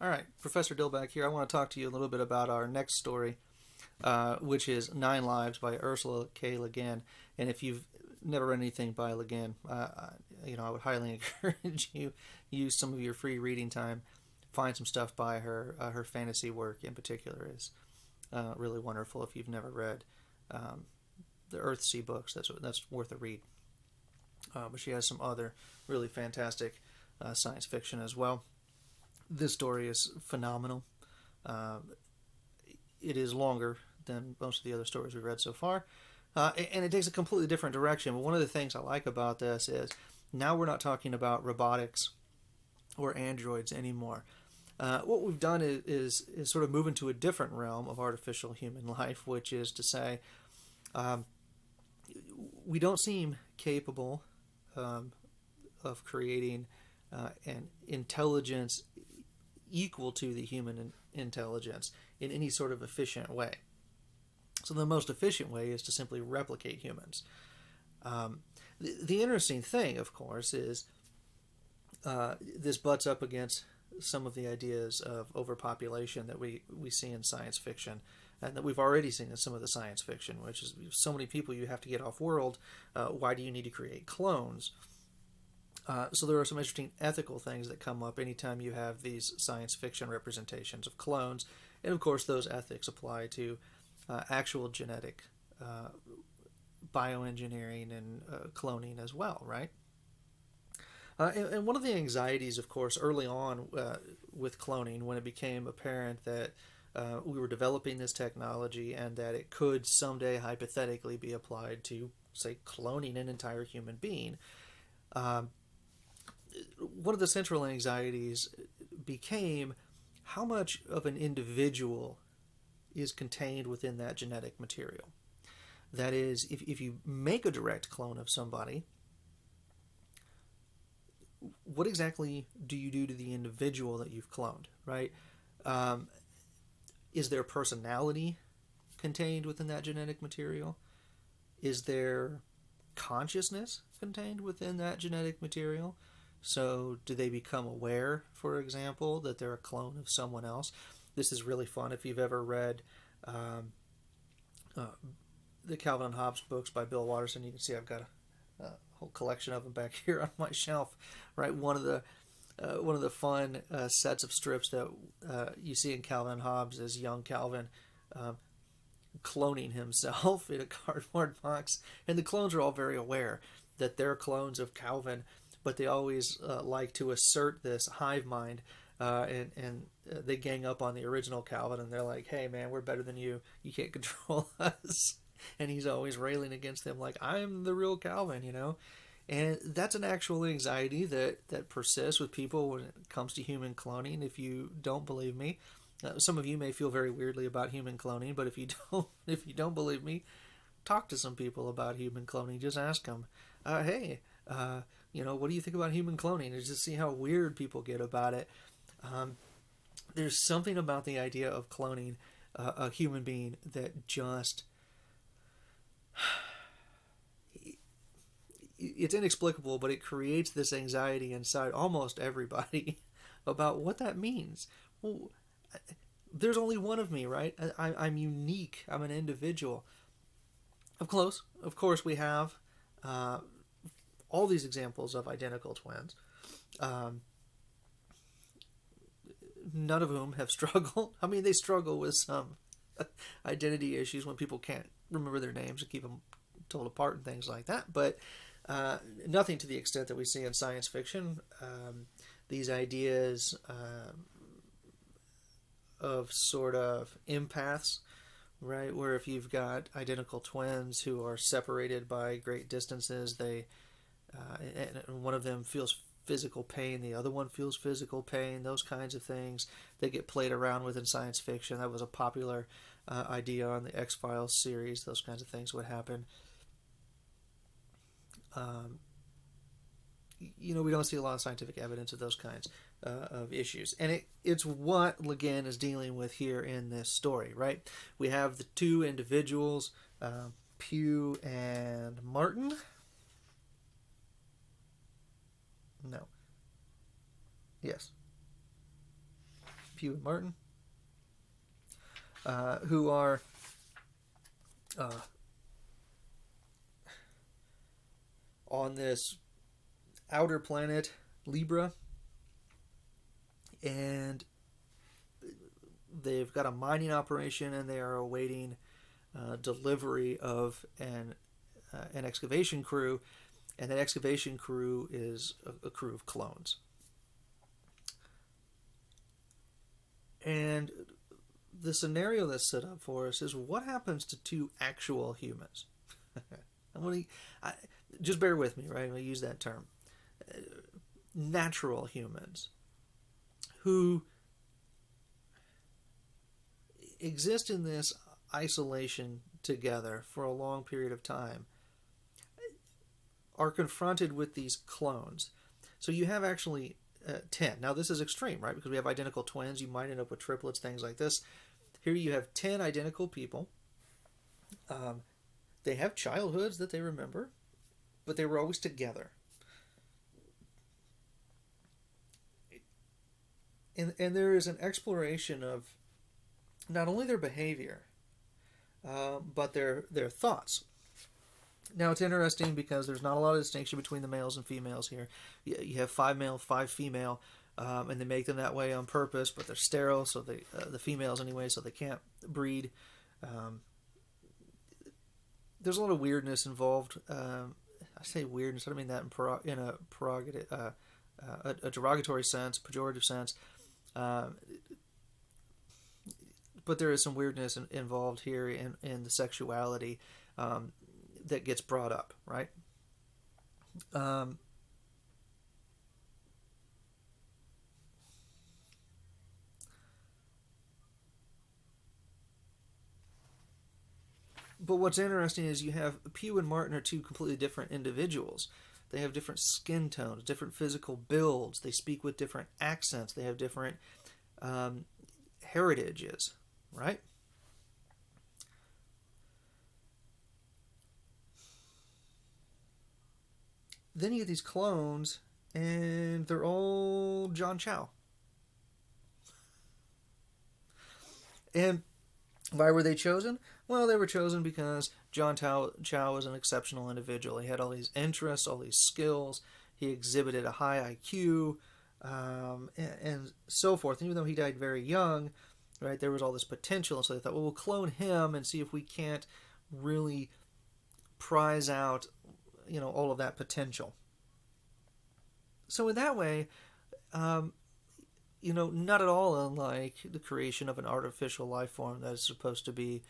All right, Professor Dillback here. I want to talk to you a little bit about our next story, which is Nine Lives by Ursula K. Le Guin. And if you've never read anything by Le Guin, I would highly encourage you use some of your free reading time, find some stuff by her. Her fantasy work in particular is really wonderful. If you've never read the Earthsea books, that's worth a read. But she has some other really fantastic science fiction as well. This story is phenomenal. Uh, it is longer than most of the other stories we've read so far, and it takes a completely different direction. But one of the things I like about this is now we're not talking about robotics or androids anymore. What we've done is sort of move into a different realm of artificial human life, which is to say, um, we don't seem capable of creating an intelligence equal to the human intelligence in any sort of efficient way. So the most efficient way is to simply replicate humans. The interesting thing, of course, is this butts up against some of the ideas of overpopulation that we see in science fiction and that we've already seen in some of the science fiction, which is so many people you have to get off world. Why do you need to create clones? So there are some interesting ethical things that come up anytime you have these science fiction representations of clones, and of course those ethics apply to actual genetic bioengineering and cloning as well, right? And one of the anxieties, of course, early on with cloning, when it became apparent that we were developing this technology and that it could someday hypothetically be applied to, say, cloning an entire human being, one of the central anxieties became how much of an individual is contained within that genetic material. That is, if you make a direct clone of somebody, what exactly do you do to the individual that you've cloned, right? Is there personality contained within that genetic material? Is there consciousness contained within that genetic material? So do they become aware, for example, that they're a clone of someone else? This is really fun. If you've ever read the Calvin and Hobbes books by Bill Watterson, you can see I've got a whole collection of them back here on my shelf. Right, one of the fun sets of strips that you see in Calvin and Hobbes is young Calvin cloning himself in a cardboard box, and the clones are all very aware that they're clones of Calvin, but they always like to assert this hive mind, and they gang up on the original Calvin, and they're like, "Hey, man, we're better than you. You can't control us." And he's always railing against them, like, "I'm the real Calvin," you know. And that's an actual anxiety that persists with people when it comes to human cloning. If you don't believe me, some of you may feel very weirdly about human cloning, but if you don't believe me, talk to some people about human cloning. Just ask them, "Hey, what do you think about human cloning?" And just see how weird people get about it. There's something about the idea of cloning a human being that just it's inexplicable, but it creates this anxiety inside almost everybody about what that means. Well, there's only one of me, right? I'm unique. I'm an individual. Of course, we have all these examples of identical twins, none of whom have struggled. I mean, they struggle with some identity issues when people can't remember their names and keep them told apart and things like that, but nothing to the extent that we see in science fiction. These ideas of sort of empaths, right, where if you've got identical twins who are separated by great distances, and one of them feels physical pain, the other one feels physical pain, those kinds of things that get played around with in science fiction. That was a popular idea on the X-Files series. Those kinds of things would happen. We don't see a lot of scientific evidence of those kinds of issues. And it's what Le Guin is dealing with here in this story, right? We have the two individuals, Pugh and Martin. No. Yes. Pugh and Martin, who are on this outer planet Libra, and they've got a mining operation, and they are awaiting delivery of an excavation crew, and that excavation crew is a crew of clones. And the scenario that's set up for us is what happens to two actual humans. Just bear with me, right? I'm going to use that term. Natural humans who exist in this isolation together for a long period of time are confronted with these clones. So you have actually 10. Now this is extreme, right? Because we have identical twins. You might end up with triplets, things like this. Here you have 10 identical people. They have childhoods that they remember, but they were always together. And there is an exploration of not only their behavior, but their thoughts. Now it's interesting because there's not a lot of distinction between the males and females here. You have 5 male, 5 female, and they make them that way on purpose, but they're sterile, so the females anyway, so they can't breed. There's a lot of weirdness involved. I say weirdness, I don't mean that in a derogatory sense, pejorative sense. But there is some weirdness involved here in the sexuality that gets brought up, right? But what's interesting is you have Pugh and Martin are two completely different individuals. They have different skin tones, different physical builds. They speak with different accents. They have different heritages, right? Then you get these clones, and they're all John Chow. And why were they chosen? Well, they were chosen because John Chow was an exceptional individual. He had all these interests, all these skills. He exhibited a high IQ, and so forth. And even though he died very young, right, there was all this potential. So they thought, well, we'll clone him and see if we can't really prize out, all of that potential. So in that way, not at all unlike the creation of an artificial life form that is supposed to be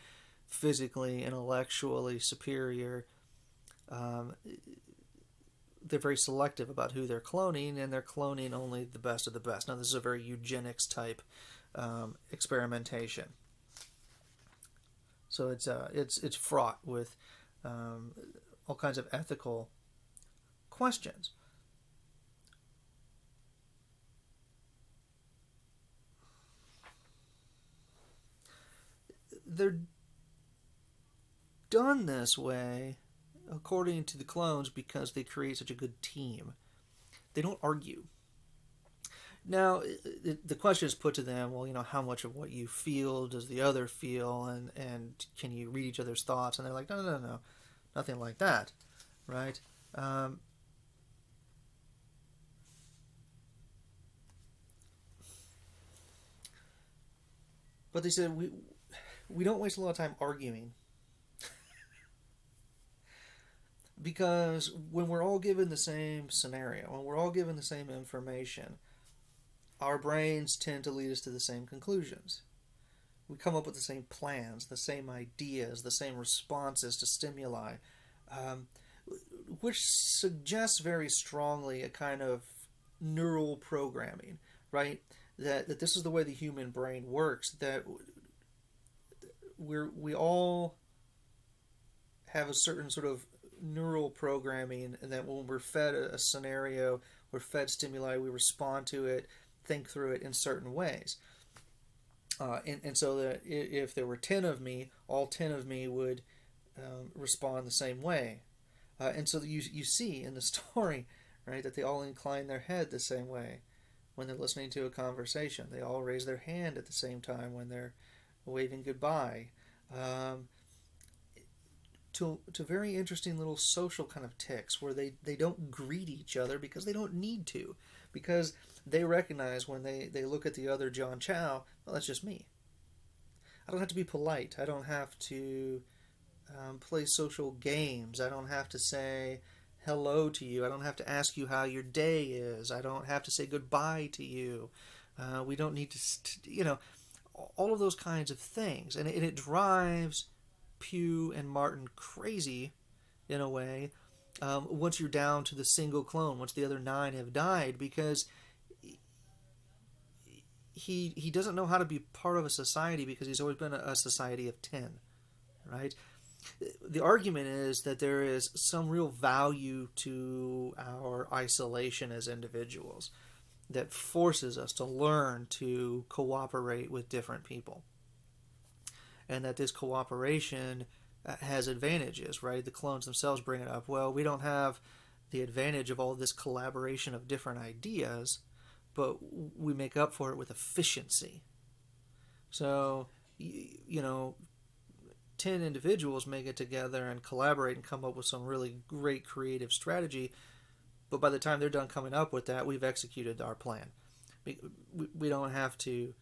physically, intellectually superior. They're very selective about who they're cloning, and they're cloning only the best of the best. Now, this is a very eugenics type experimentation. So it's fraught with all kinds of ethical questions. They're done this way, according to the clones, because they create such a good team. They don't argue. Now, the question is put to them, well, how much of what you feel does the other feel, and can you read each other's thoughts? And they're like, no, nothing like that, right? But they said, we don't waste a lot of time arguing. Because when we're all given the same scenario, when we're all given the same information, our brains tend to lead us to the same conclusions. We come up with the same plans, the same ideas, the same responses to stimuli, which suggests very strongly a kind of neural programming, right? That this is the way the human brain works, that we all have a certain sort of neural programming, and that when we're fed a scenario, we're fed stimuli, we respond to it, think through it in certain ways. And so that if there were 10 of me, all 10 of me would respond the same way. And so you see in the story, right, that they all incline their head the same way. when they're listening to a conversation. They all raise their hand at the same time when they're waving goodbye. Um, to very interesting little social kind of tics where they don't greet each other because they don't need to. Because they recognize when they look at the other John Chow, well, that's just me. I don't have to be polite. I don't have to play social games. I don't have to say hello to you. I don't have to ask you how your day is. I don't have to say goodbye to you. We don't need to, all of those kinds of things. And it drives Pugh and Martin crazy in a way once you're down to the single clone, once the other 9 have died, because he doesn't know how to be part of a society because he's always been a society of 10, right? The argument is that there is some real value to our isolation as individuals that forces us to learn to cooperate with different people. And that this cooperation has advantages, right? The clones themselves bring it up. Well, we don't have the advantage of all this collaboration of different ideas, but we make up for it with efficiency. So, 10 individuals may get together and collaborate and come up with some really great creative strategy, but by the time they're done coming up with that, we've executed our plan. We don't have to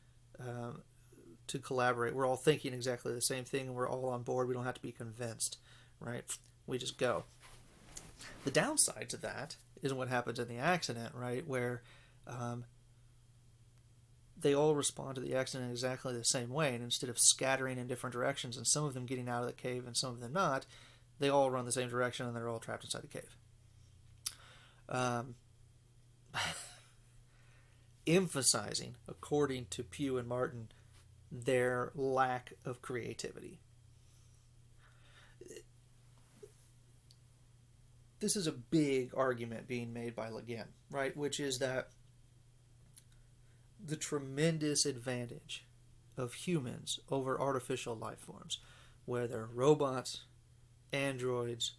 collaborate. We're all thinking exactly the same thing, and we're all on board. We don't have to be convinced, right? We just go. The downside to that is what happens in the accident, right, where they all respond to the accident exactly the same way, and instead of scattering in different directions and some of them getting out of the cave and some of them not, they all run the same direction and they're all trapped inside the cave. Emphasizing, according to Pugh and Martin, their lack of creativity. This is a big argument being made by Le Guin, right? Which is that the tremendous advantage of humans over artificial life forms, whether robots, androids,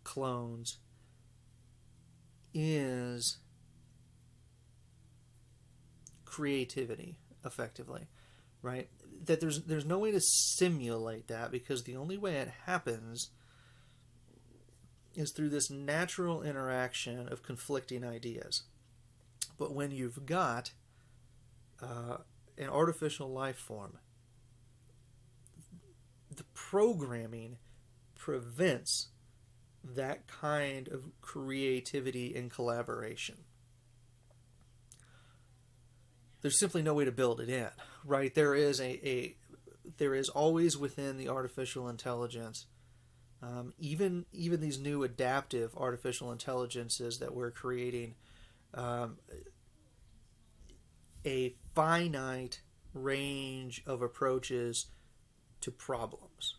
clones, is creativity, effectively, right? That there's no way to simulate that, because the only way it happens is through this natural interaction of conflicting ideas. But when you've got an artificial life form, the programming prevents that kind of creativity and collaboration. There's simply no way to build it in, right? There is there is always within the artificial intelligence, even these new adaptive artificial intelligences that we're creating, a finite range of approaches to problems.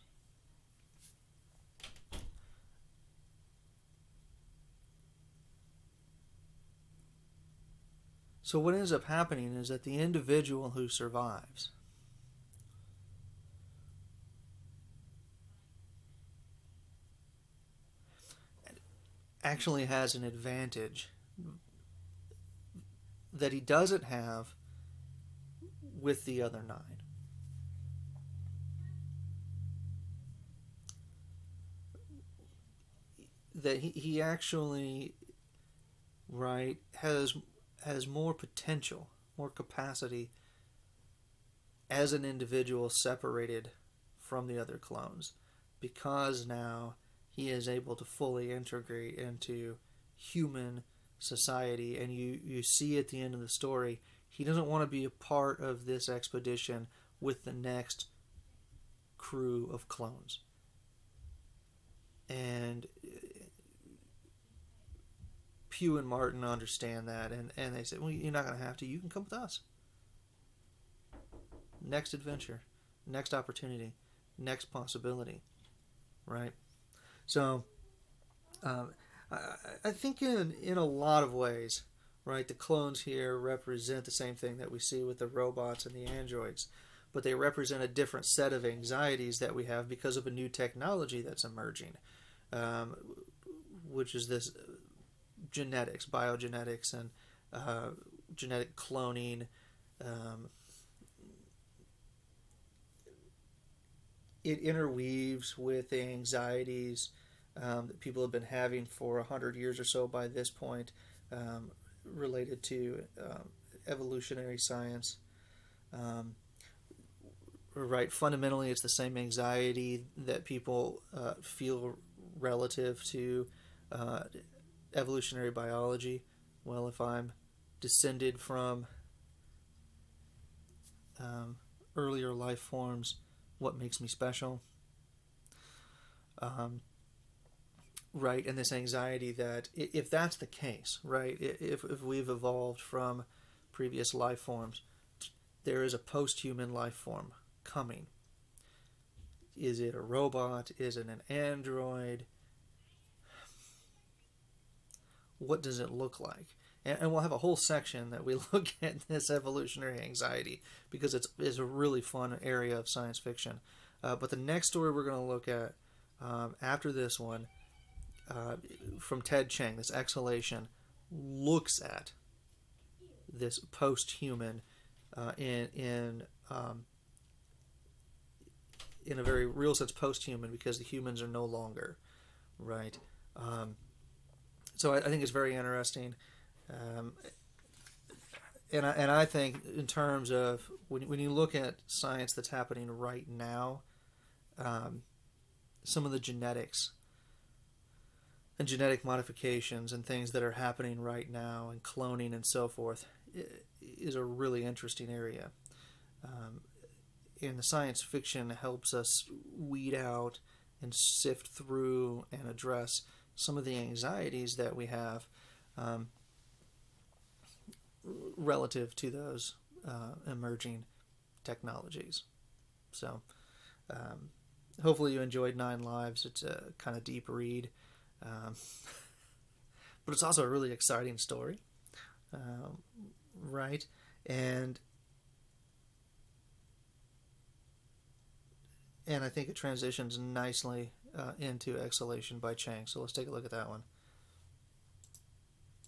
So what ends up happening is that the individual who survives actually has an advantage that he doesn't have with the other 9. That he actually, right, has more potential, more capacity as an individual separated from the other clones, because now he is able to fully integrate into human society. And you see at the end of the story, he doesn't want to be a part of this expedition with the next crew of clones. And Pugh and Martin understand that, and they say, well, you're not going to have to. You can come with us. Next adventure, next opportunity, next possibility, right? So, I think in a lot of ways, right, the clones here represent the same thing that we see with the robots and the androids, but they represent a different set of anxieties that we have because of a new technology that's emerging, which is this genetics, biogenetics, and genetic cloning. It interweaves with the anxieties that people have been having for 100 years or so by this point, related to evolutionary science. Um, right, fundamentally, it's the same anxiety that people feel relative to uh, evolutionary biology. Well, if I'm descended from um, earlier life forms, what makes me special? Um, right, and this anxiety that if that's the case, right, if we've evolved from previous life forms, there is a post-human life form coming. Is it a robot? Is it an android? What does it look like? And we'll have a whole section that we look at this evolutionary anxiety, because it's a really fun area of science fiction. But the next story we're going to look at after this one, from Ted Chiang, this exhalation, looks at this post-human in a very real sense post-human, because the humans are no longer, right. So I think it's very interesting. Um, and I think in terms of when you look at science that's happening right now, some of the genetics and genetic modifications and things that are happening right now, and cloning and so forth, is a really interesting area. And the science fiction helps us weed out and sift through and address some of the anxieties that we have relative to those emerging technologies. So hopefully you enjoyed Nine Lives. It's a kind of deep read, but it's also a really exciting story, right? And I think it transitions nicely into Exhalation by Chiang. So let's take a look at that one.